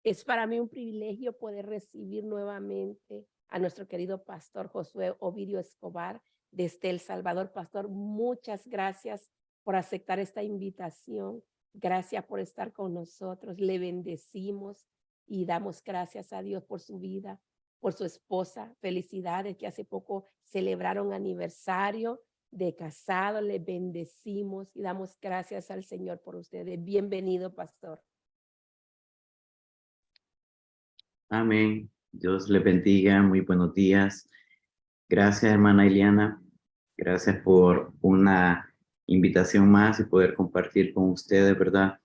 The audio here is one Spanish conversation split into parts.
Es para mí un privilegio poder recibir nuevamente a nuestro querido pastor Josué Ovidio Escobar desde El Salvador. Pastor, muchas gracias por aceptar esta invitación. Gracias por estar con nosotros. Le bendecimos y damos gracias a Dios por su vida, por su esposa. Felicidades que hace poco celebraron aniversario de casado. Le bendecimos y damos gracias al Señor por ustedes. Bienvenido, pastor. Amén. Dios le bendiga. Muy buenos días. Gracias, hermana Iliana. Gracias por una invitación más y poder compartir con ustedes, ¿verdad?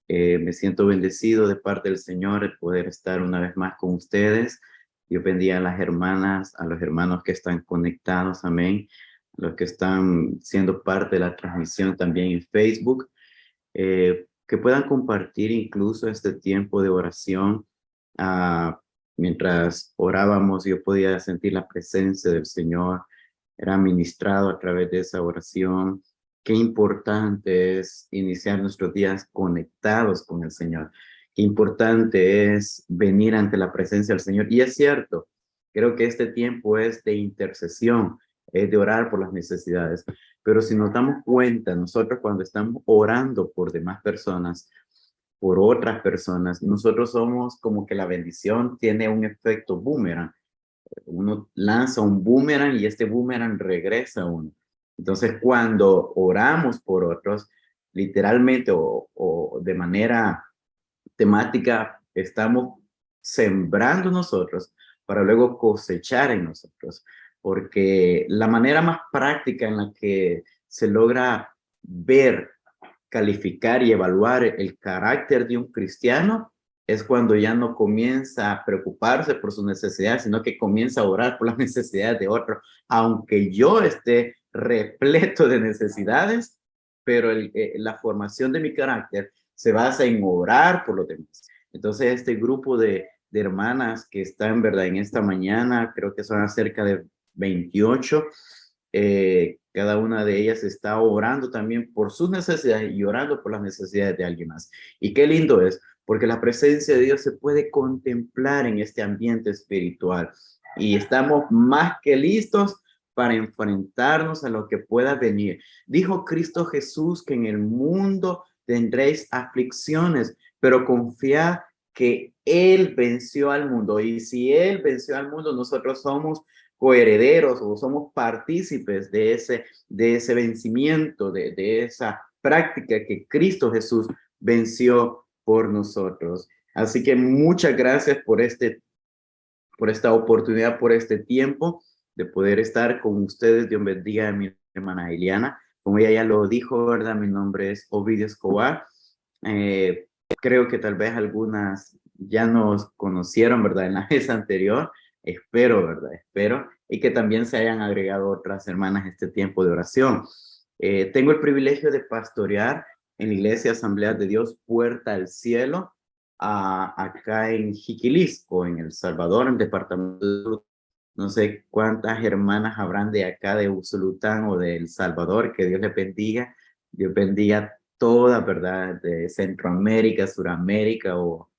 Me siento bendecido de parte del Señor el poder estar una vez más con ustedes. Dios bendiga a las hermanas, a los hermanos que están conectados, amén. Los que están siendo parte de la transmisión también en Facebook. Que puedan compartir incluso este tiempo de oración. Ah, Mientras orábamos, yo podía sentir la presencia del Señor, era ministrado a través de esa oración. Qué importante es iniciar nuestros días conectados con el Señor. Qué importante es venir ante la presencia del Señor. Y es cierto, creo que este tiempo es de intercesión, es de orar por las necesidades. Pero si nos damos cuenta, nosotros cuando estamos orando por demás personas, por otras personas, nosotros somos como que la bendición tiene un efecto boomerang. Uno lanza un boomerang y este boomerang regresa a uno. Entonces, cuando oramos por otros, literalmente o de manera temática, estamos sembrando nosotros para luego cosechar en nosotros. Porque la manera más práctica en la que se logra ver, calificar y evaluar el carácter de un cristiano es cuando ya no comienza a preocuparse por sus necesidades, sino que comienza a orar por las necesidades de otro. Aunque yo esté repleto de necesidades, pero la formación de mi carácter se basa en orar por los demás. Entonces, este grupo de hermanas que están, en verdad, en esta mañana, creo que son cerca de 28, cada una de ellas está orando también por sus necesidades y orando por las necesidades de alguien más. Y qué lindo es, porque la presencia de Dios se puede contemplar en este ambiente espiritual. Y estamos más que listos para enfrentarnos a lo que pueda venir. Dijo Cristo Jesús que en el mundo tendréis aflicciones, pero confiad que Él venció al mundo. Y si Él venció al mundo, nosotros somos coherederos o somos partícipes de ese vencimiento, de esa práctica que Cristo Jesús venció por nosotros. Así que muchas gracias por esta oportunidad, por este tiempo de poder estar con ustedes. Dios bendiga a mi hermana Eliana. Como ella ya lo dijo, ¿verdad? Mi nombre es Ovidio Escobar. Eh, Creo que tal vez algunas ya nos conocieron, ¿verdad? En la vez anterior. Espero, ¿verdad? Espero. Y que también se hayan agregado otras hermanas a este tiempo de oración. Tengo el privilegio de pastorear en la Iglesia Asamblea de Dios Puerta al Cielo, acá en Jiquilisco, en El Salvador, en el departamento de Usulután. No sé cuántas hermanas habrán de acá, de Usulután o de El Salvador, que Dios les bendiga. Dios bendiga toda, ¿verdad? De Centroamérica, Suramérica o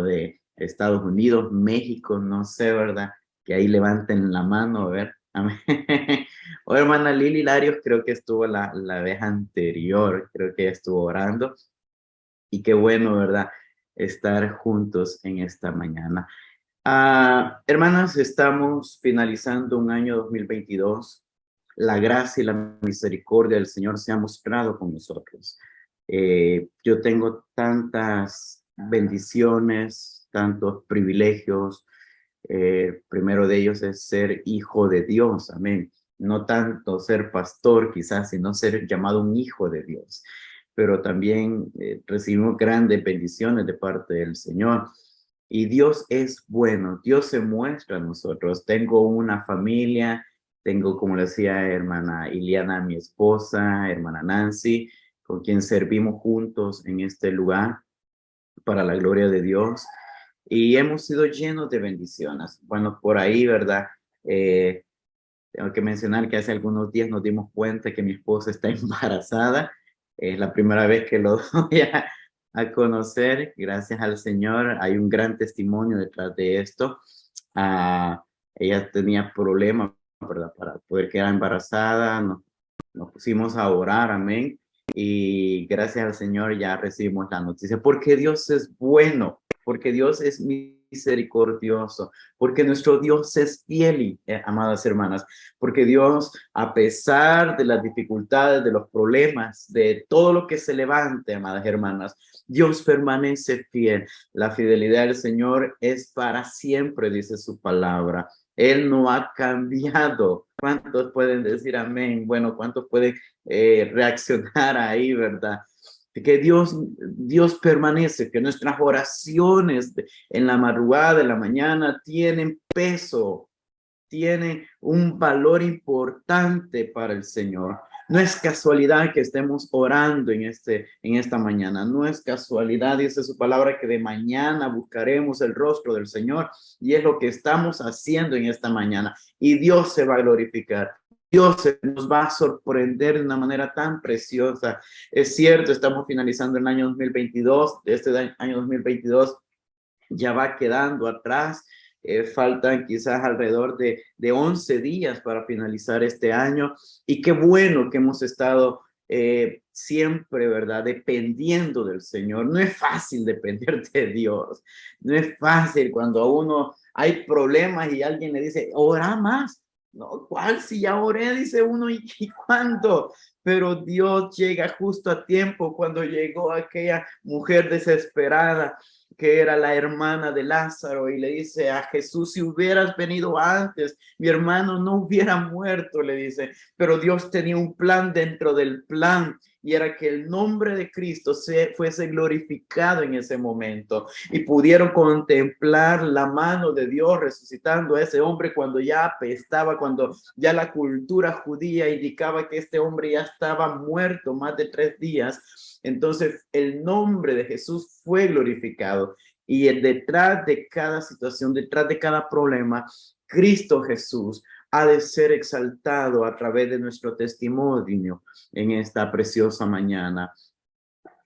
de Estados Unidos, México, no sé, ¿verdad? Que ahí levanten la mano, a ver. Amén. O hermana Lili Larios, creo que estuvo la vez anterior, creo que estuvo orando. Y qué bueno, ¿verdad? Estar juntos en esta mañana. Hermanas, estamos finalizando un año 2022. La gracia y la misericordia del Señor se ha mostrado con nosotros. Yo tengo tantas bendiciones, tantos privilegios. Primero de ellos es ser hijo de Dios, amén. No tanto ser pastor quizás, sino ser llamado un hijo de Dios. Pero también recibimos grandes bendiciones de parte del Señor. Y Dios es bueno, Dios se muestra a nosotros. Tengo una familia, tengo, como le decía, hermana Iliana, mi esposa, hermana Nancy, con quien servimos juntos en este lugar para la gloria de Dios. Y hemos sido llenos de bendiciones. Bueno, por ahí, ¿verdad? Eh, Tengo que mencionar que hace algunos días nos dimos cuenta que mi esposa está embarazada. Es la primera vez que lo doy a conocer, gracias al Señor. Hay un gran testimonio detrás de esto. Ah, ella tenía problemas, ¿verdad? Para poder quedar embarazada. Nos pusimos a orar, amén. Y gracias al Señor ya recibimos la noticia. Porque Dios es bueno, porque Dios es misericordioso, porque nuestro Dios es fiel, amadas hermanas, porque Dios, a pesar de las dificultades, de los problemas, de todo lo que se levante, amadas hermanas, Dios permanece fiel. La fidelidad del Señor es para siempre, dice su palabra. Él no ha cambiado. ¿Cuántos pueden decir amén? Bueno, ¿cuántos pueden reaccionar ahí, verdad? Que Dios permanece, que nuestras oraciones en la madrugada, en la mañana, tienen peso, tienen un valor importante para el Señor. No es casualidad que estemos orando en esta mañana. No es casualidad, dice su palabra, que de mañana buscaremos el rostro del Señor. Y es lo que estamos haciendo en esta mañana. Y Dios se va a glorificar. Dios nos va a sorprender de una manera tan preciosa. Es cierto, estamos finalizando el año 2022. Este año 2022 ya va quedando atrás. Faltan quizás alrededor de 11 días para finalizar este año. Y qué bueno que hemos estado siempre, ¿verdad? Dependiendo del Señor. No es fácil depender de Dios. No es fácil cuando a uno hay problemas y alguien le dice, ora más. No, ¿cuál? Si ya oré, dice uno, ¿y cuándo? Pero Dios llega justo a tiempo cuando llegó aquella mujer desesperada que era la hermana de Lázaro, y le dice a Jesús, si hubieras venido antes, mi hermano no hubiera muerto, le dice, pero Dios tenía un plan dentro del plan, y era que el nombre de Cristo fuese glorificado en ese momento, y pudieron contemplar la mano de Dios resucitando a ese hombre cuando ya apestaba, cuando ya la cultura judía indicaba que este hombre ya estaba muerto más de 3 días. Entonces, el nombre de Jesús fue glorificado, y detrás de cada situación, detrás de cada problema, Cristo Jesús ha de ser exaltado a través de nuestro testimonio en esta preciosa mañana.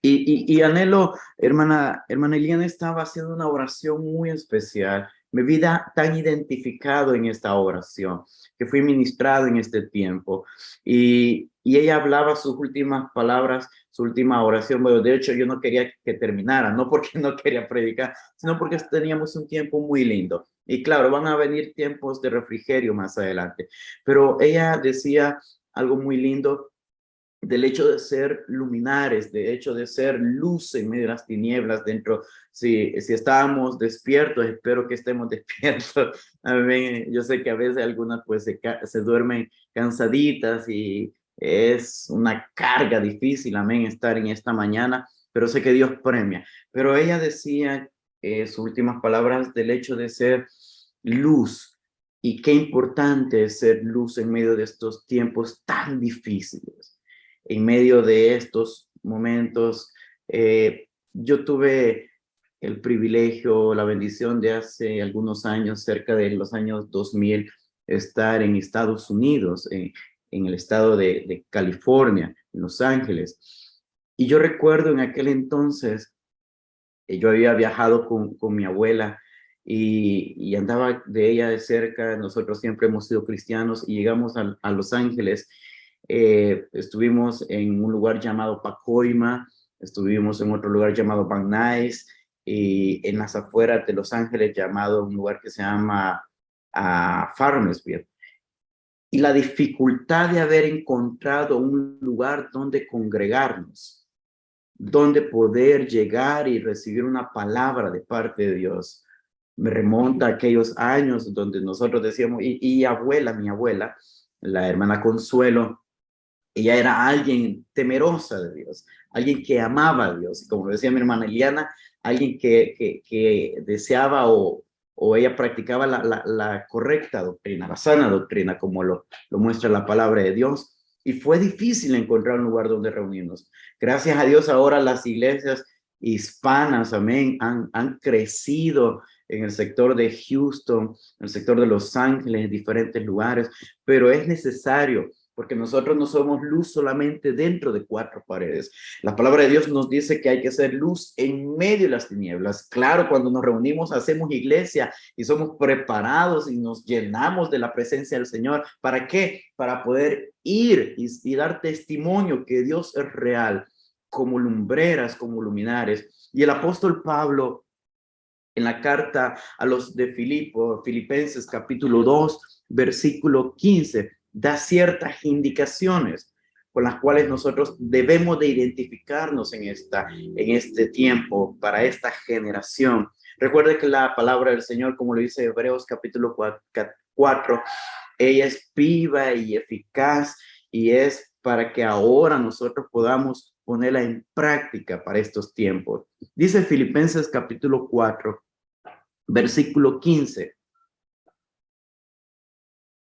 Y anhelo, hermana Eliana estaba haciendo una oración muy especial. Me vi tan identificado en esta oración, que fui ministrado en este tiempo. Y ella hablaba sus últimas palabras, su última oración. Bueno, de hecho, yo no quería que terminara, no porque no quería predicar, sino porque teníamos un tiempo muy lindo. Y claro, van a venir tiempos de refrigerio más adelante. Pero ella decía algo muy lindo del hecho de ser luminares, de hecho de ser luz en medio de las tinieblas dentro. Si estábamos despiertos, espero que estemos despiertos. Amén. Yo sé que a veces algunas pues se duermen cansaditas y es una carga difícil, amén, estar en esta mañana, pero sé que Dios premia. Pero ella decía sus últimas palabras del hecho de ser luz. Y qué importante es ser luz en medio de estos tiempos tan difíciles. En medio de estos momentos, yo tuve el privilegio, la bendición de hace algunos años, cerca de los años 2000, estar en Estados Unidos, en el estado de California, en Los Ángeles. Y yo recuerdo en aquel entonces, yo había viajado con mi abuela y andaba de ella de cerca. Nosotros siempre hemos sido cristianos y llegamos a Los Ángeles. Estuvimos en un lugar llamado Pacoima, estuvimos en otro lugar llamado Van Nuys, y en las afueras de Los Ángeles llamado un lugar que se llama Farmersville. Y la dificultad de haber encontrado un lugar donde congregarnos, donde poder llegar y recibir una palabra de parte de Dios. Me remonta a aquellos años donde nosotros decíamos, mi abuela, la hermana Consuelo, ella era alguien temerosa de Dios, alguien que amaba a Dios. Como decía mi hermana Eliana, alguien que deseaba o ella practicaba la correcta doctrina, la sana doctrina, como lo muestra la palabra de Dios. Y fue difícil encontrar un lugar donde reunirnos. Gracias a Dios ahora las iglesias hispanas, amén, han crecido en el sector de Houston, en el sector de Los Ángeles, en diferentes lugares, pero es necesario porque nosotros no somos luz solamente dentro de cuatro paredes. La palabra de Dios nos dice que hay que ser luz en medio de las tinieblas. Claro, cuando nos reunimos hacemos iglesia y somos preparados y nos llenamos de la presencia del Señor. ¿Para qué? Para poder ir y dar testimonio que Dios es real, como lumbreras, como luminares. Y el apóstol Pablo, en la carta a los de Filipenses capítulo 2, versículo 15, da ciertas indicaciones con las cuales nosotros debemos de identificarnos en este tiempo, para esta generación. Recuerde que la palabra del Señor, como lo dice Hebreos capítulo 4, ella es viva y eficaz, y es para que ahora nosotros podamos ponerla en práctica para estos tiempos. Dice Filipenses capítulo 4, versículo 15.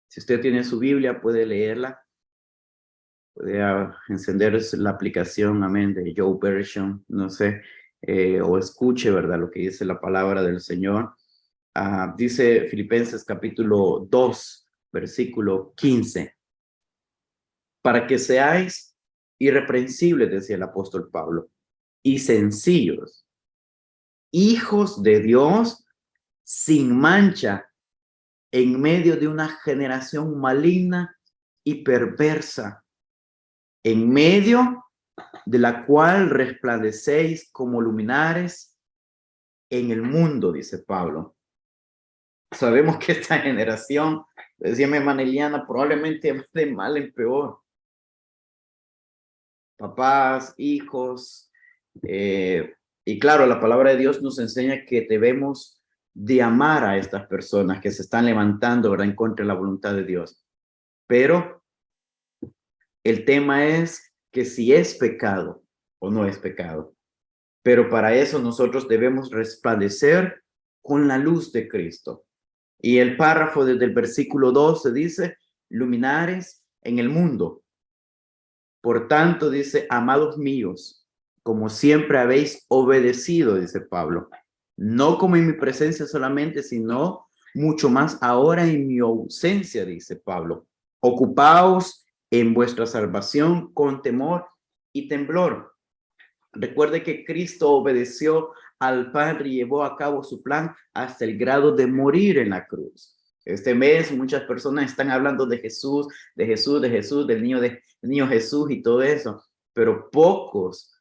Si usted tiene su Biblia, puede leerla. Puede encender la aplicación, amén, de Joe Version, no sé, o escuche, ¿verdad?, lo que dice la palabra del Señor. Dice Filipenses capítulo 2, versículo 15. Para que seáis irreprensibles, decía el apóstol Pablo, y sencillos, hijos de Dios, sin mancha, en medio de una generación maligna y perversa, en medio de la cual resplandecéis como luminares en el mundo, dice Pablo. Sabemos que esta generación, decía mi hermana Eliana, probablemente va de mal en peor. Papás, hijos, y claro, la palabra de Dios nos enseña que debemos de amar a estas personas que se están levantando, ¿verdad?, en contra de la voluntad de Dios. Pero el tema es que si es pecado o no es pecado. Pero para eso nosotros debemos resplandecer con la luz de Cristo. Y el párrafo desde el versículo 12 dice, luminares en el mundo. Por tanto, dice, amados míos, como siempre habéis obedecido, dice Pablo, no como en mi presencia solamente, sino mucho más ahora en mi ausencia, dice Pablo. Ocupaos en vuestra salvación con temor y temblor. Recuerde que Cristo obedeció al Padre y llevó a cabo su plan hasta el grado de morir en la cruz. Este mes muchas personas están hablando de Jesús, del niño Jesús y todo eso, pero pocos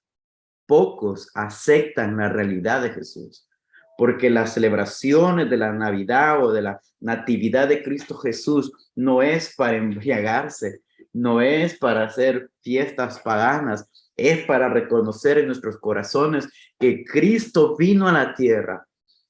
aceptan la realidad de Jesús, porque las celebraciones de la Navidad o de la Natividad de Cristo Jesús no es para embriagarse, no es para hacer fiestas paganas, es para reconocer en nuestros corazones que Cristo vino a la tierra,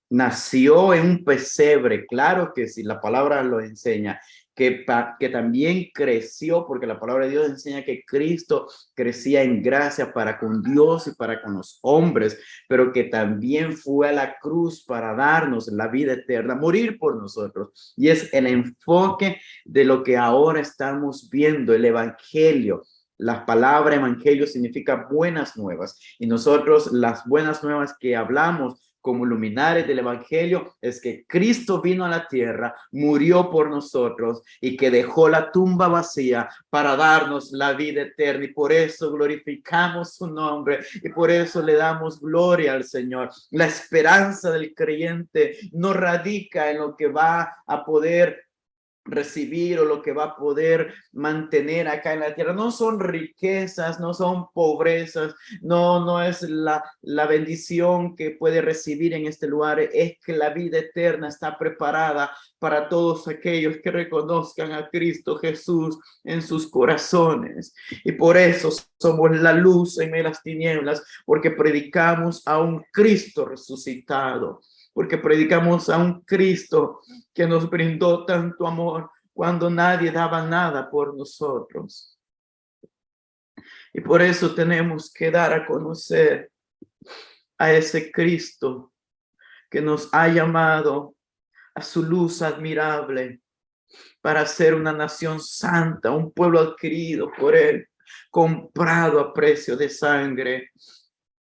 nació en un pesebre, claro que sí, la palabra lo enseña, que también creció, porque la palabra de Dios enseña que Cristo crecía en gracia para con Dios y para con los hombres, pero que también fue a la cruz para darnos la vida eterna, morir por nosotros. Y es el enfoque de lo que ahora estamos viendo, el evangelio. La palabra evangelio significa buenas nuevas, y nosotros las buenas nuevas que hablamos como luminares del evangelio es que Cristo vino a la tierra, murió por nosotros y que dejó la tumba vacía para darnos la vida eterna, y por eso glorificamos su nombre y por eso le damos gloria al Señor. La esperanza del creyente no radica en lo que va a poder recibir o lo que va a poder mantener acá en la tierra. No son riquezas, no son pobrezas, no es la bendición que puede recibir en este lugar, es que la vida eterna está preparada para todos aquellos que reconozcan a Cristo Jesús en sus corazones. Y por eso somos la luz en las tinieblas, porque predicamos a un Cristo resucitado, porque predicamos a un Cristo que nos brindó tanto amor cuando nadie daba nada por nosotros. Y por eso tenemos que dar a conocer a ese Cristo que nos ha llamado a su luz admirable para ser una nación santa, un pueblo adquirido por Él, comprado a precio de sangre.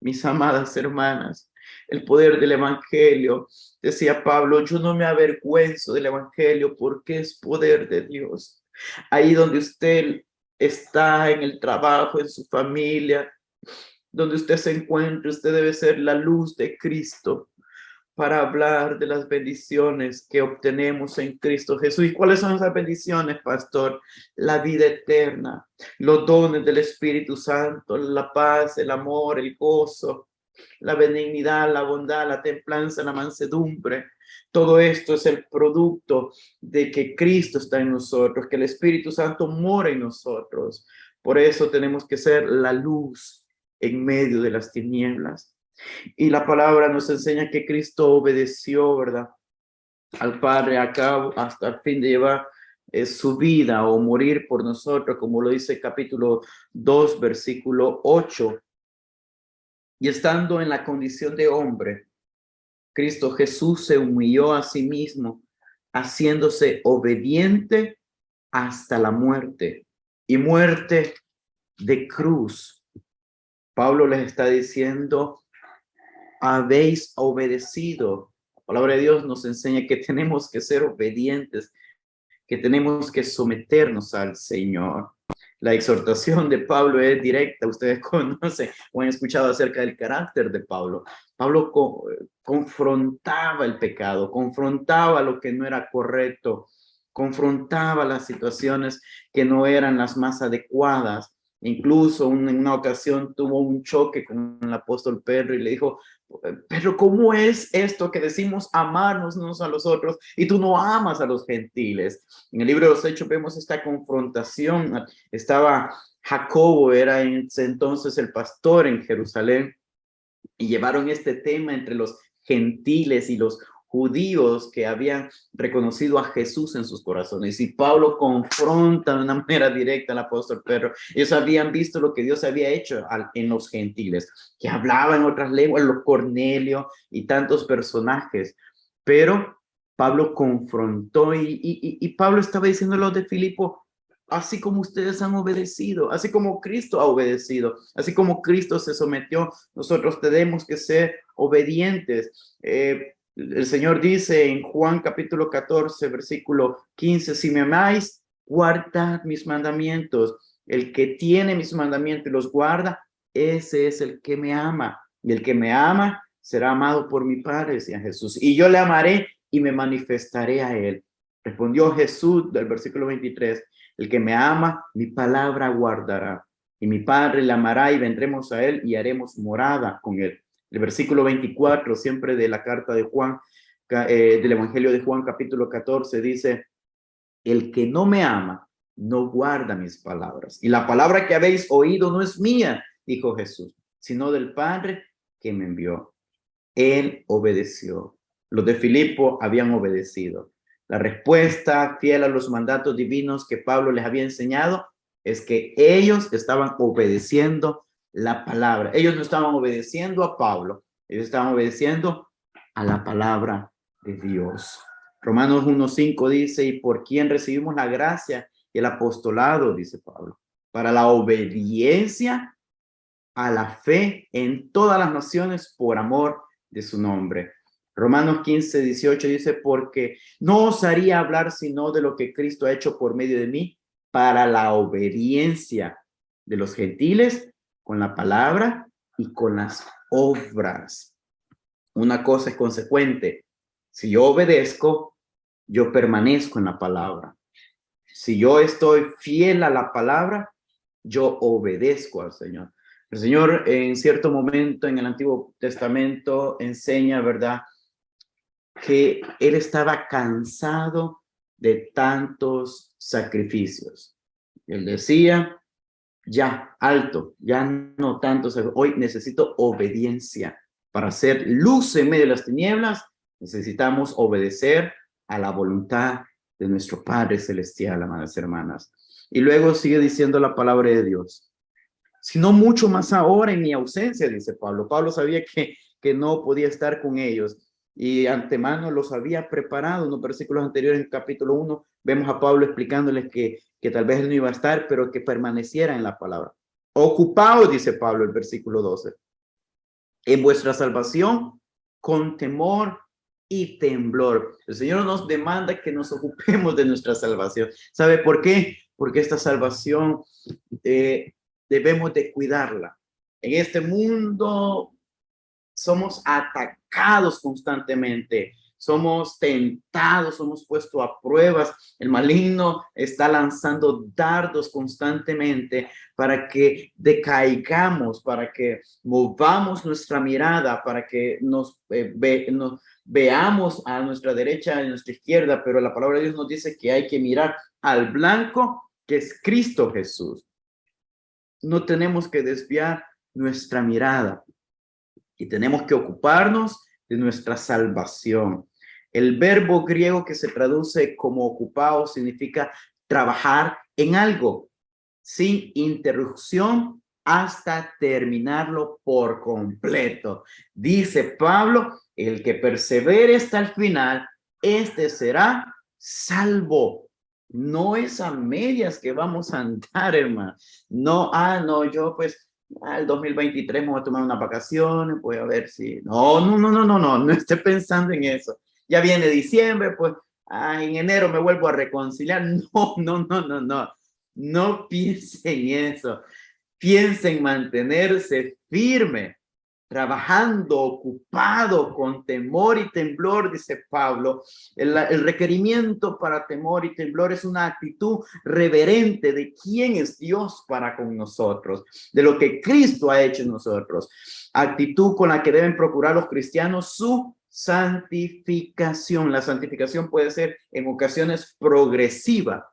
Mis amadas hermanas, el poder del evangelio, decía Pablo, yo no me avergüenzo del evangelio porque es poder de Dios Ahí donde usted está, en el trabajo, en su familia, donde usted se encuentre, usted debe ser la luz de Cristo para hablar de las bendiciones que obtenemos en Cristo Jesús. ¿Y cuáles son esas bendiciones, pastor? La vida eterna, los dones del Espíritu Santo, la paz, el amor, el gozo, la benignidad, la bondad, la templanza, la mansedumbre. Todo esto es el producto de que Cristo está en nosotros, que el Espíritu Santo mora en nosotros. Por eso tenemos que ser la luz en medio de las tinieblas. Y la palabra nos enseña que Cristo obedeció, ¿verdad?, al Padre a cabo hasta el fin de llevar su vida o morir por nosotros, como lo dice capítulo 2, versículo 8. Y estando en la condición de hombre, Cristo Jesús se humilló a sí mismo, haciéndose obediente hasta la muerte, y muerte de cruz. Pablo les está diciendo, habéis obedecido. La palabra de Dios nos enseña que tenemos que ser obedientes, que tenemos que someternos al Señor. La exhortación de Pablo es directa. Ustedes conocen o han escuchado acerca del carácter de Pablo. Pablo confrontaba el pecado, confrontaba lo que no era correcto, confrontaba las situaciones que no eran las más adecuadas. Incluso en una ocasión tuvo un choque con el apóstol Pedro y le dijo, pero ¿cómo es esto que decimos amarnos unos a los otros y tú no amas a los gentiles? En el libro de los Hechos vemos esta confrontación. Estaba Jacobo, era entonces el pastor en Jerusalén, y llevaron este tema entre los gentiles y los judíos que habían reconocido a Jesús en sus corazones. Y Pablo confronta de una manera directa al apóstol Pedro. Ellos habían visto lo que Dios había hecho en los gentiles, que hablaban otras lenguas, los Cornelio y tantos personajes. Pero Pablo confrontó y Pablo estaba diciendo a los de Filipo, así como ustedes han obedecido, así como Cristo ha obedecido, así como Cristo se sometió, nosotros tenemos que ser obedientes. El Señor dice en Juan capítulo 14, versículo 15, si me amáis, guardad mis mandamientos. El que tiene mis mandamientos y los guarda, ese es el que me ama. Y el que me ama será amado por mi Padre, decía Jesús. Y yo le amaré y me manifestaré a él. Respondió Jesús del versículo 23, el que me ama, mi palabra guardará. Y mi Padre le amará y vendremos a él y haremos morada con él. El versículo 24, siempre de la carta de Juan, del Evangelio de Juan, capítulo 14, dice, el que no me ama, no guarda mis palabras. Y la palabra que habéis oído no es mía, dijo Jesús, sino del Padre que me envió. Él obedeció. Los de Filipo habían obedecido. La respuesta fiel a los mandatos divinos que Pablo les había enseñado es que ellos estaban obedeciendo la palabra. Ellos no estaban obedeciendo a Pablo, ellos estaban obedeciendo a la palabra de Dios. Romanos 1:5 dice, y por quien recibimos la gracia y el apostolado, dice Pablo, para la obediencia a la fe en todas las naciones por amor de su nombre. Romanos 15:18 dice, porque no osaría hablar sino de lo que Cristo ha hecho por medio de mí para la obediencia de los gentiles con la palabra y con las obras. Una cosa es consecuente. Si yo obedezco, yo permanezco en la palabra. Si yo estoy fiel a la palabra, yo obedezco al Señor. El Señor en cierto momento en el Antiguo Testamento enseña, ¿verdad?, que Él estaba cansado de tantos sacrificios. Él decía, ya, alto, ya no tanto, hoy necesito obediencia. Para ser luz en medio de las tinieblas, necesitamos obedecer a la voluntad de nuestro Padre Celestial, amadas hermanas. Y luego sigue diciendo la palabra de Dios. Sino mucho más ahora en mi ausencia, dice Pablo. Pablo sabía que no podía estar con ellos y antemano los había preparado. En los versículos anteriores, en el capítulo 1, vemos a Pablo explicándoles que tal vez él no iba a estar, pero que permaneciera en la palabra. Ocupaos, dice Pablo, el versículo 12, en vuestra salvación con temor y temblor. El Señor nos demanda que nos ocupemos de nuestra salvación. ¿Sabe por qué? Porque esta salvación debemos de cuidarla. En este mundo somos atacados constantemente, somos tentados, somos puestos a pruebas. El maligno está lanzando dardos constantemente para que decaigamos, para que movamos nuestra mirada, para que nos veamos a nuestra derecha y a nuestra izquierda, pero la palabra de Dios nos dice que hay que mirar al blanco, que es Cristo Jesús. No tenemos que desviar nuestra mirada y tenemos que ocuparnos de nuestra salvación. El verbo griego que se traduce como ocupado significa trabajar en algo sin interrupción hasta terminarlo por completo. Dice Pablo, el que persevere hasta el final, este será salvo. No es a medias que vamos a andar, hermano. No, no, yo pues el 2023 me voy a tomar unas vacaciones, voy a ver si... No esté pensando en eso. Ya viene diciembre, pues en enero me vuelvo a reconciliar. No. No piense en eso. Piense en mantenerse firme, trabajando, ocupado, con temor y temblor, dice Pablo. El requerimiento para temor y temblor es una actitud reverente de quién es Dios para con nosotros, de lo que Cristo ha hecho en nosotros. Actitud con la que deben procurar los cristianos su santificación. La santificación puede ser en ocasiones progresiva,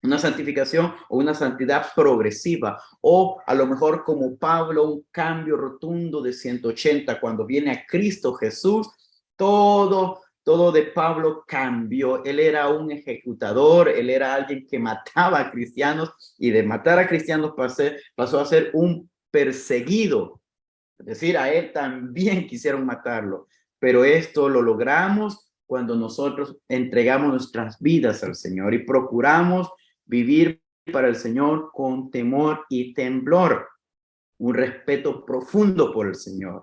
una santificación o una santidad progresiva, o a lo mejor como Pablo, un cambio rotundo de 180 cuando viene a Cristo Jesús. Todo de Pablo cambió. Él era un ejecutador, él era alguien que mataba a cristianos, y de matar a cristianos pasó a ser un perseguido. Es decir, a él también quisieron matarlo, pero esto lo logramos cuando nosotros entregamos nuestras vidas al Señor y procuramos vivir para el Señor con temor y temblor, un respeto profundo por el Señor.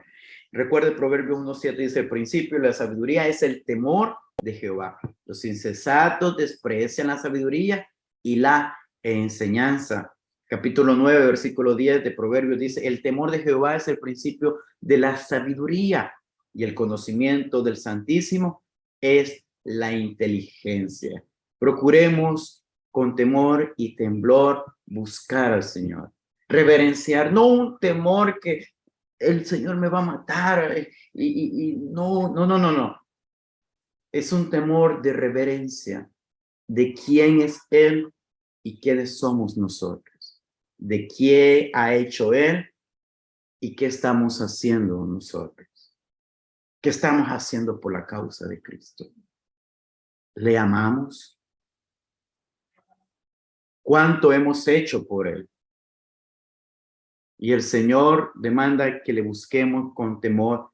Recuerde Proverbios 1:7, dice: el principio de la sabiduría es el temor de Jehová. Los insensatos desprecian la sabiduría y la enseñanza. Capítulo 9, versículo 10 de Proverbios dice: el temor de Jehová es el principio de la sabiduría, y el conocimiento del Santísimo es la inteligencia. Procuremos con temor y temblor buscar al Señor, reverenciar, no un temor que el Señor me va a matar y no. Es un temor de reverencia de quién es Él y quiénes somos nosotros, de qué ha hecho Él y qué estamos haciendo nosotros, qué estamos haciendo por la causa de Cristo. ¿Le amamos? ¿Cuánto hemos hecho por Él? Y el Señor demanda que le busquemos con temor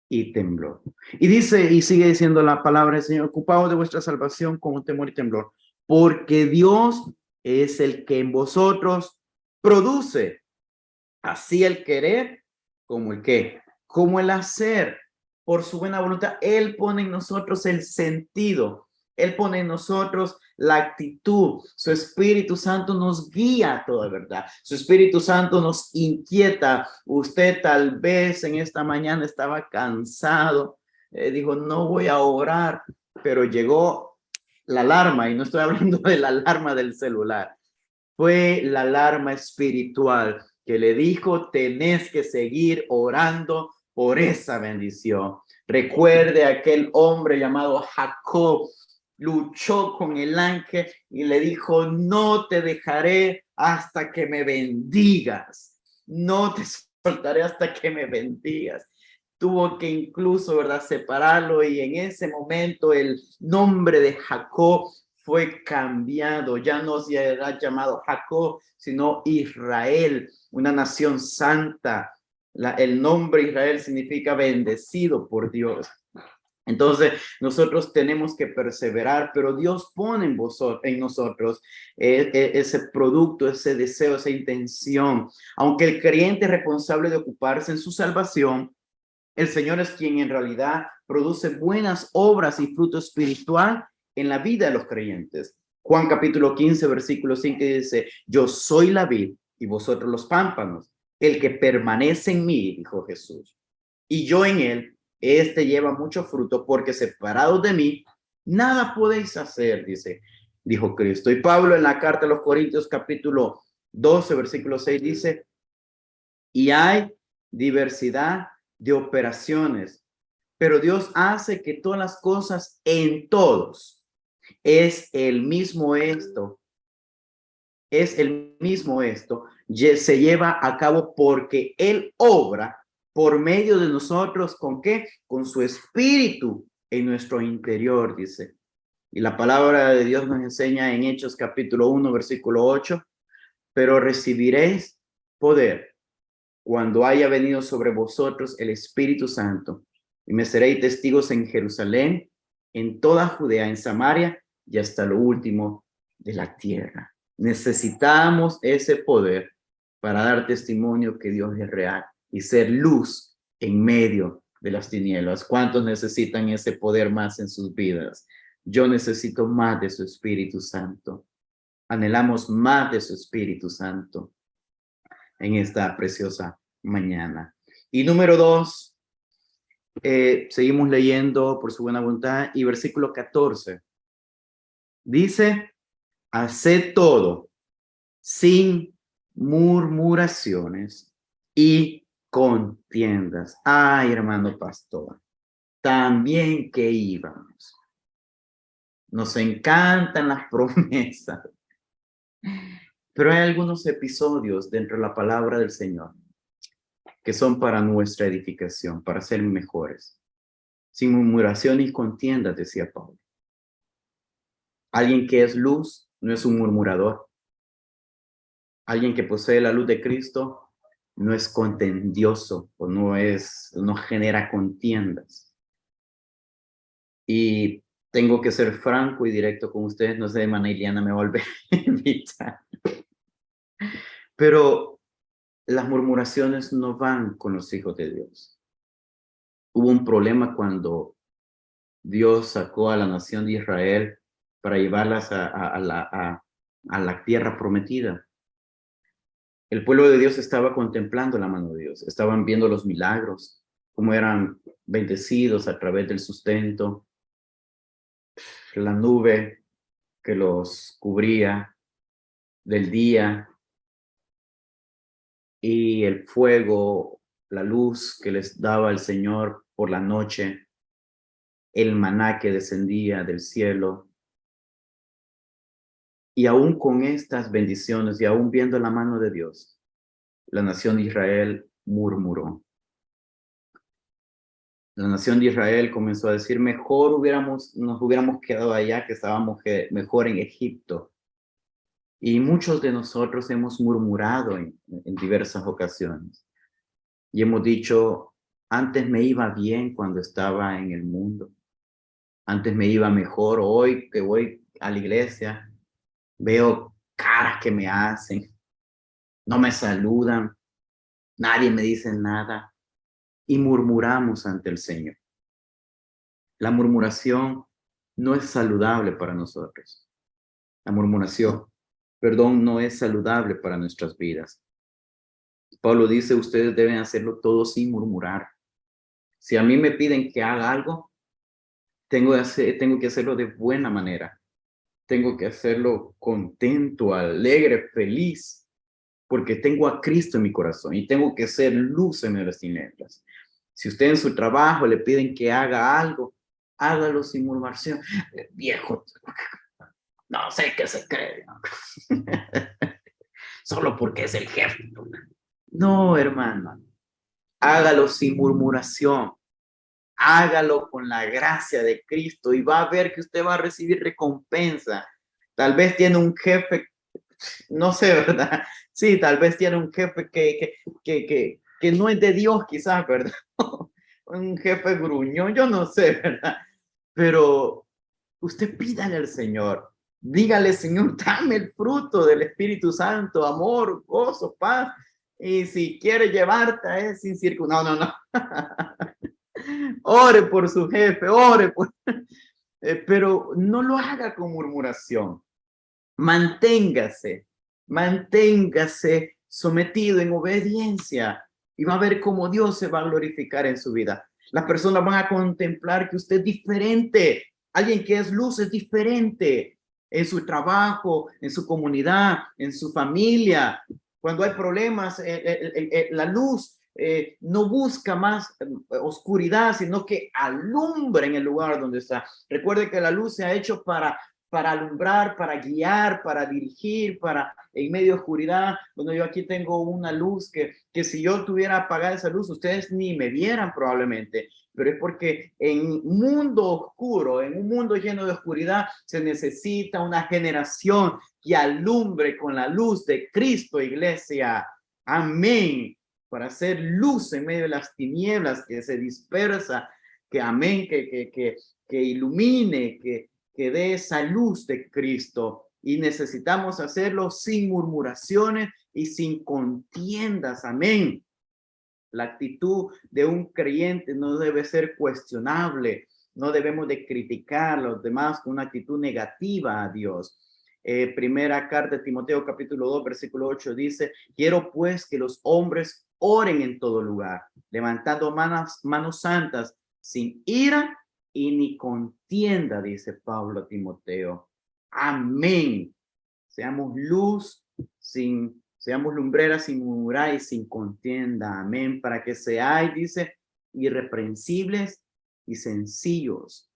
y temblor. Y dice, y sigue diciendo la palabra del Señor: ocupaos de vuestra salvación con temor y temblor, porque Dios es el que en vosotros produce así el querer como el qué, como el hacer, por su buena voluntad. Él pone en nosotros el sentido, Él pone en nosotros la actitud. Su Espíritu Santo nos guía a toda verdad. Su Espíritu Santo nos inquieta. Usted tal vez en esta mañana estaba cansado, dijo: no voy a orar, pero llegó la alarma, y no estoy hablando de la alarma del celular. Fue la alarma espiritual que le dijo: tenés que seguir orando por esa bendición. Recuerde aquel hombre llamado Jacob, luchó con el ángel y le dijo: no te dejaré hasta que me bendigas, no te soltaré hasta que me bendigas. Tuvo que incluso, ¿verdad?, separarlo, y en ese momento el nombre de Jacob fue cambiado. Ya no será llamado Jacob, sino Israel, una nación santa. El nombre Israel significa bendecido por Dios. Entonces, nosotros tenemos que perseverar, pero Dios pone en nosotros ese producto, ese deseo, esa intención. Aunque el creyente es responsable de ocuparse en su salvación, El Señor es quien en realidad produce buenas obras y fruto espiritual en la vida de los creyentes. Juan capítulo 15, versículo 5 dice, yo soy la vid y vosotros los pámpanos. El que permanece en mí, dijo Jesús, y yo en él, este lleva mucho fruto, porque separados de mí, nada podéis hacer, dijo Cristo. Y Pablo en la carta a los Corintios capítulo 12, versículo 6 dice, y hay diversidad de operaciones, pero Dios hace que todas las cosas en todos es el mismo esto, se lleva a cabo porque Él obra por medio de nosotros, ¿con qué? Con su espíritu en nuestro interior, dice. Y la palabra de Dios nos enseña en Hechos capítulo 1, versículo 8, pero recibiréis poder cuando haya venido sobre vosotros el Espíritu Santo, y me seréis testigos en Jerusalén, en toda Judea, en Samaria y hasta lo último de la tierra. Necesitamos ese poder para dar testimonio que Dios es real y ser luz en medio de las tinieblas. ¿Cuántos necesitan ese poder más en sus vidas? Yo necesito más de su Espíritu Santo. Anhelamos más de su Espíritu Santo en esta preciosa mañana. Y número 2, seguimos leyendo por su buena voluntad, y versículo 14 dice, haced todo sin murmuraciones y contiendas. Ay, hermano pastor, también que íbamos. Nos encantan las promesas, pero hay algunos episodios dentro de la palabra del Señor que son para nuestra edificación, para ser mejores. Sin murmuración y contiendas, decía Pablo. Alguien que es luz no es un murmurador. Alguien que posee la luz de Cristo no es contendioso o no genera contiendas. Y tengo que ser franco y directo con ustedes. No sé, hermana Iliana me va a volver a invitar. Pero las murmuraciones no van con los hijos de Dios. Hubo un problema cuando Dios sacó a la nación de Israel para llevarlas a la tierra prometida. El pueblo de Dios estaba contemplando la mano de Dios, estaban viendo los milagros, cómo eran bendecidos a través del sustento, la nube que los cubría del día y el fuego, la luz que les daba el Señor por la noche, el maná que descendía del cielo. Y aún con estas bendiciones y aún viendo la mano de Dios, la nación de Israel murmuró. La nación de Israel comenzó a decir, mejor nos hubiéramos quedado allá, que estábamos mejor en Egipto. Y muchos de nosotros hemos murmurado en diversas ocasiones. Y hemos dicho, antes me iba bien cuando estaba en el mundo. Antes me iba mejor. Hoy que voy a la iglesia, veo caras que me hacen. No me saludan. Nadie me dice nada. Y murmuramos ante el Señor. La murmuración no es saludable para nosotros. La murmuración, no es saludable para nuestras vidas. Pablo dice, ustedes deben hacerlo todo sin murmurar. Si a mí me piden que haga algo, tengo que hacerlo de buena manera. Tengo que hacerlo contento, alegre, feliz, porque tengo a Cristo en mi corazón y tengo que ser luz en las tinieblas. Si usted en su trabajo le piden que haga algo, hágalo sin murmuración. Viejo, no sé qué se cree. Solo porque es el jefe. No, hermano. Hágalo sin murmuración. Hágalo con la gracia de Cristo y va a ver que usted va a recibir recompensa. Tal vez tiene un jefe, no sé, ¿verdad? Sí, tal vez tiene un jefe que no es de Dios, quizás, ¿verdad? Un jefe gruñón, yo no sé, ¿verdad? Pero usted pídale al Señor, dígale, Señor, dame el fruto del Espíritu Santo, amor, gozo, paz. Y si quiere llevarte a él sin circuncidar, no, no, no. Ore por su jefe, ore por... pero no lo haga con murmuración. Manténgase, manténgase sometido en obediencia y va a ver cómo Dios se va a glorificar en su vida. Las personas van a contemplar que usted es diferente. Alguien que es luz es diferente en su trabajo, en su comunidad, en su familia. Cuando hay problemas, la luz no busca más oscuridad, sino que alumbra en el lugar donde está. Recuerde que la luz se ha hecho para alumbrar, para guiar, para dirigir, para en medio de oscuridad. Bueno, yo aquí tengo una luz que si yo tuviera apagada esa luz, ustedes ni me vieran probablemente, pero es porque en un mundo oscuro, en un mundo lleno de oscuridad, se necesita una generación que alumbre con la luz de Cristo, iglesia. Amén. Para hacer luz en medio de las tinieblas que se dispersa, que amén, que ilumine, que dé esa luz de Cristo. Y necesitamos hacerlo sin murmuraciones y sin contiendas. Amén. La actitud de un creyente no debe ser cuestionable. No debemos de criticar a los demás con una actitud negativa a Dios. Primera carta de Timoteo capítulo 2 versículo 8 dice: quiero pues que los hombres oren en todo lugar, levantando manos santas, sin ira y ni contienda, dice Pablo a Timoteo. Amén. Seamos luz seamos lumbreras sin murmurar y sin contienda. Amén. Para que seáis, dice, irreprensibles y sencillos.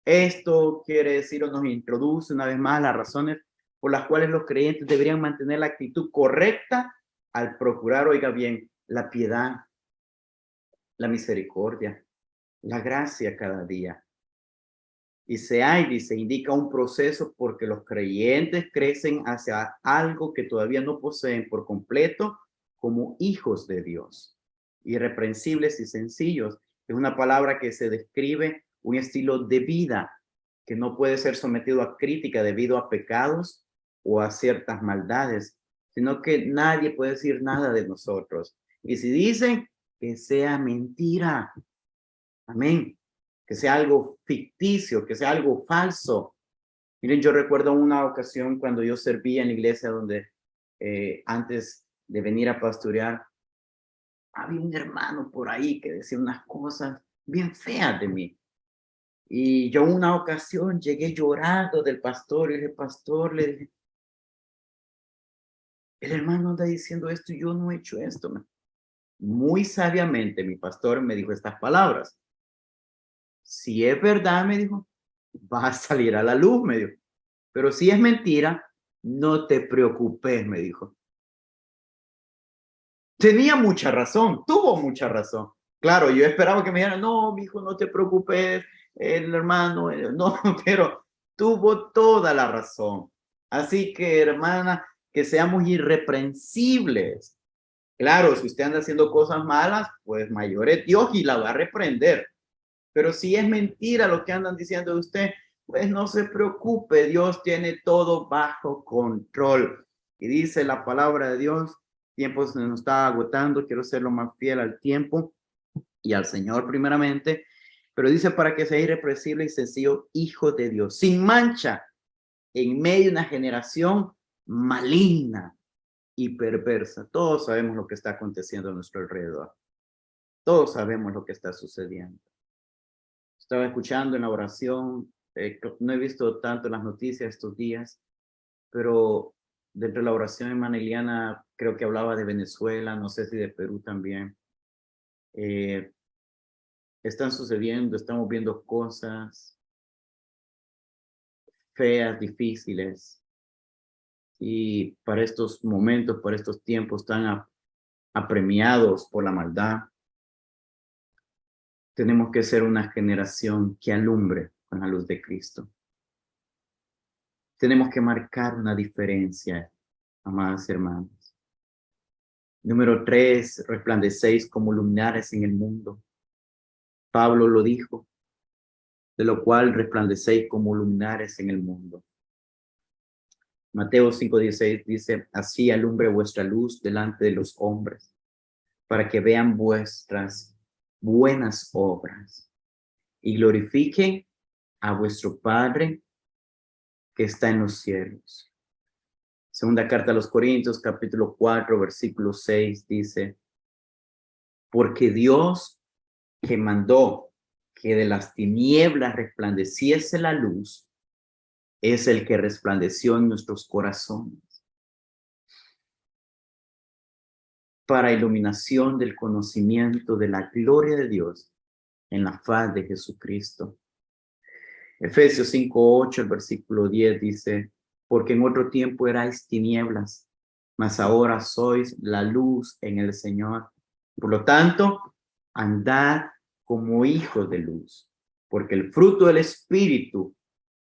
Esto quiere decir o nos introduce una vez más las razones por las cuales los creyentes deberían mantener la actitud correcta al procurar, oiga bien, la piedad, la misericordia, la gracia cada día. Y se hay, dice, indica un proceso porque los creyentes crecen hacia algo que todavía no poseen por completo como hijos de Dios. Irreprensibles y sencillos es una palabra que se describe un estilo de vida que no puede ser sometido a crítica debido a pecados o a ciertas maldades, sino que nadie puede decir nada de nosotros. Y si dicen, que sea mentira. Amén. Que sea algo ficticio, que sea algo falso. Miren, yo recuerdo una ocasión cuando yo servía en la iglesia donde antes de venir a pastorear, había un hermano por ahí que decía unas cosas bien feas de mí. Y yo una ocasión llegué llorando del pastor y el pastor le dije, el hermano anda diciendo esto y yo no he hecho esto. Muy sabiamente mi pastor me dijo estas palabras. Si es verdad, me dijo, va a salir a la luz, me dijo. Pero si es mentira, no te preocupes, me dijo. Tenía mucha razón, tuvo mucha razón. Claro, yo esperaba que me dijera, no, mi hijo, no te preocupes, el hermano, no, pero tuvo toda la razón. Así que, hermana, que seamos irreprensibles. Claro, si usted anda haciendo cosas malas, pues mayor es Dios y la va a reprender. Pero si es mentira lo que andan diciendo de usted, pues no se preocupe, Dios tiene todo bajo control. Y dice la palabra de Dios, tiempo se nos está agotando, quiero ser lo más fiel al tiempo y al Señor primeramente, pero dice para que sea irrepresible y sencillo, hijo de Dios, sin mancha, en medio de una generación maligna y perversa. Todos sabemos lo que está aconteciendo a nuestro alrededor. Todos sabemos lo que está sucediendo. Estaba escuchando en la oración, no he visto tanto las noticias estos días, pero dentro de la oración hermana Iliana creo que hablaba de Venezuela, no sé si de Perú también. Están sucediendo, estamos viendo cosas feas, difíciles, y para estos momentos, para estos tiempos tan apremiados por la maldad, tenemos que ser una generación que alumbre con la luz de Cristo. Tenemos que marcar una diferencia, amadas hermanas. Número 3, resplandecéis como luminares en el mundo. Pablo lo dijo, de lo cual resplandecéis como luminares en el mundo. Mateo 5:16 dice, así alumbre vuestra luz delante de los hombres, para que vean vuestras buenas obras y glorifiquen a vuestro Padre que está en los cielos. Segunda carta a los Corintios, capítulo 4, versículo 6 dice, porque Dios que mandó que de las tinieblas resplandeciese la luz, es el que resplandeció en nuestros corazones para iluminación del conocimiento de la gloria de Dios en la faz de Jesucristo. Efesios 5:8, el versículo 10 dice, porque en otro tiempo erais tinieblas, mas ahora sois la luz en el Señor. Por lo tanto, andad como hijos de luz, porque el fruto del Espíritu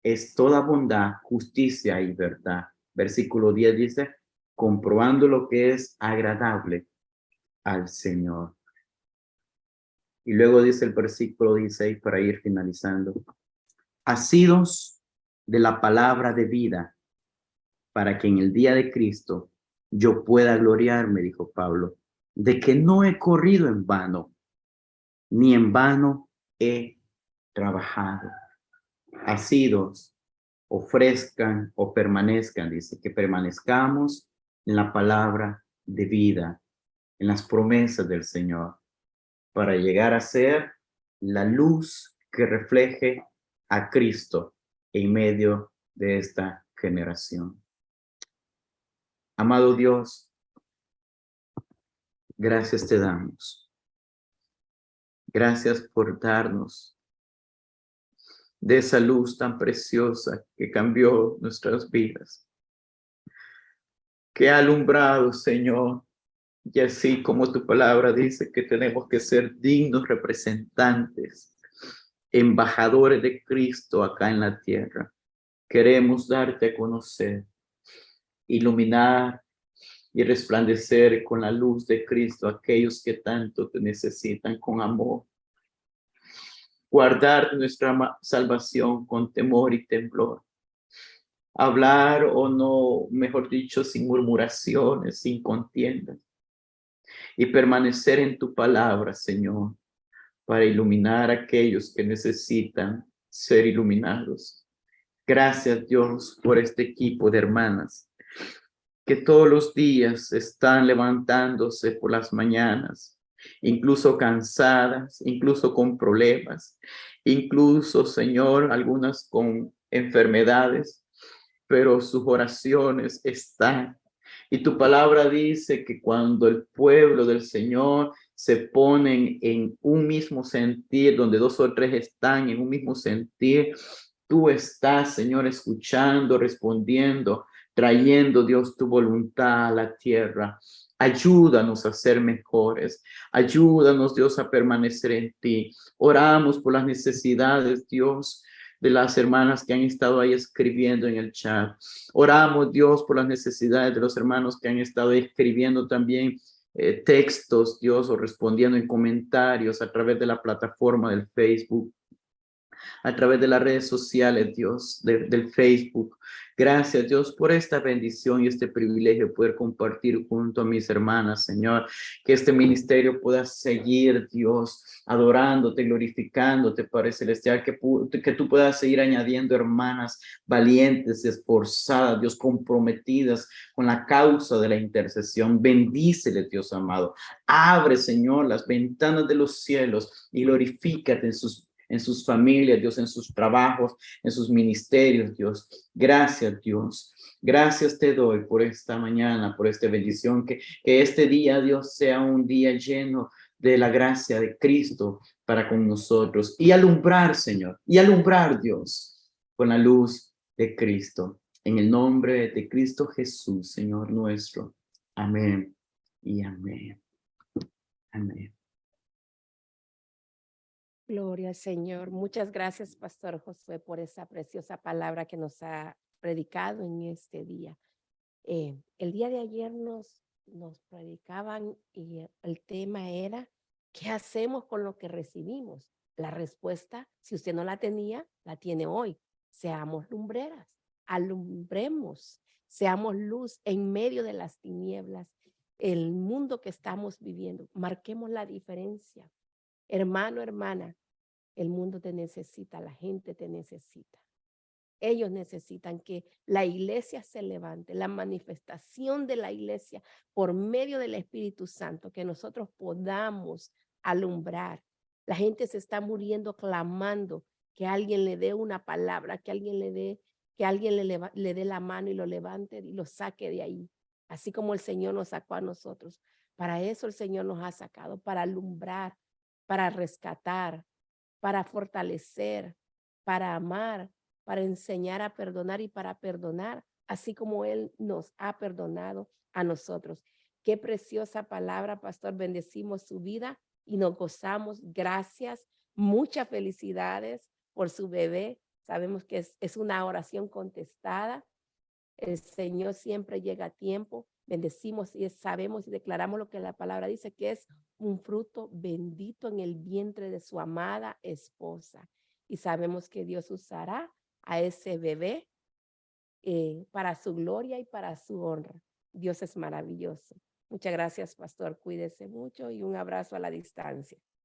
es toda bondad, justicia y verdad. Versículo 10 dice, comprobando lo que es agradable al Señor. Y luego dice el versículo 16 para ir finalizando, asidos de la palabra de vida, para que en el día de Cristo yo pueda gloriarme, dijo Pablo, de que no he corrido en vano, ni en vano he trabajado. Asidos, ofrezcan o permanezcan, dice, que permanezcamos en la palabra de vida, en las promesas del Señor, para llegar a ser la luz que refleje a Cristo en medio de esta generación. Amado Dios, gracias te damos. Gracias por darnos de esa luz tan preciosa que cambió nuestras vidas, que ha alumbrado, Señor, y así como tu palabra dice que tenemos que ser dignos representantes, embajadores de Cristo acá en la tierra. Queremos darte a conocer, iluminar y resplandecer con la luz de Cristo a aquellos que tanto te necesitan con amor. Guardar nuestra salvación con temor y temblor. Hablar o no, mejor dicho, sin murmuraciones, sin contiendas. Y permanecer en tu palabra, Señor, para iluminar a aquellos que necesitan ser iluminados. Gracias, Dios, por este equipo de hermanas que todos los días están levantándose por las mañanas, incluso cansadas, incluso con problemas, incluso, Señor, algunas con enfermedades, pero sus oraciones están. Y tu palabra dice que cuando el pueblo del Señor se ponen en un mismo sentir, donde dos o tres están en un mismo sentir, tú estás, Señor, escuchando, respondiendo, trayendo, Dios, tu voluntad a la tierra. Ayúdanos a ser mejores. Ayúdanos, Dios, a permanecer en ti. Oramos por las necesidades, Dios, de las hermanas que han estado ahí escribiendo en el chat. Oramos, Dios, por las necesidades de los hermanos que han estado escribiendo también textos, Dios, o respondiendo en comentarios a través de la plataforma del Facebook, a través de las redes sociales, Dios, del Facebook. Gracias, Dios, por esta bendición y este privilegio de poder compartir junto a mis hermanas, Señor, que este ministerio pueda seguir, Dios, adorándote, glorificándote, Padre Celestial, que tú puedas seguir añadiendo hermanas valientes, esforzadas, Dios, comprometidas con la causa de la intercesión. Bendícele, Dios amado. Abre, Señor, las ventanas de los cielos y glorifícate en sus familias, Dios, en sus trabajos, en sus ministerios, Dios. Gracias, Dios. Gracias te doy por esta mañana, por esta bendición, que este día, Dios, sea un día lleno de la gracia de Cristo para con nosotros y alumbrar, Señor, y alumbrar, Dios, con la luz de Cristo. En el nombre de Cristo Jesús, Señor nuestro. Amén y amén. Amén. Gloria al Señor. Muchas gracias, Pastor Josué, por esa preciosa palabra que nos ha predicado en este día. El día de ayer nos predicaban y el tema era, ¿qué hacemos con lo que recibimos? La respuesta, si usted no la tenía, la tiene hoy. Seamos lumbreras. alumbremos, seamos luz en medio de las tinieblas, el mundo que estamos viviendo. Marquemos la diferencia. Hermano, hermana, el mundo te necesita, la gente te necesita. Ellos necesitan que la iglesia se levante, la manifestación de la iglesia por medio del Espíritu Santo, que nosotros podamos alumbrar. La gente se está muriendo clamando que alguien le dé una palabra, que alguien le dé, le dé la mano y lo levante y lo saque de ahí. Así como el Señor nos sacó a nosotros. Para eso el Señor nos ha sacado, para alumbrar, para rescatar, para fortalecer, para amar, para enseñar a perdonar y para perdonar, así como Él nos ha perdonado a nosotros. Qué preciosa palabra, pastor. Bendecimos su vida y nos gozamos. Gracias. Muchas felicidades por su bebé. Sabemos que es una oración contestada. El Señor siempre llega a tiempo. Bendecimos y sabemos y declaramos lo que la palabra dice, que es un fruto bendito en el vientre de su amada esposa. Y sabemos que Dios usará a ese bebé para su gloria y para su honra. Dios es maravilloso. Muchas gracias, pastor. Cuídese mucho y un abrazo a la distancia.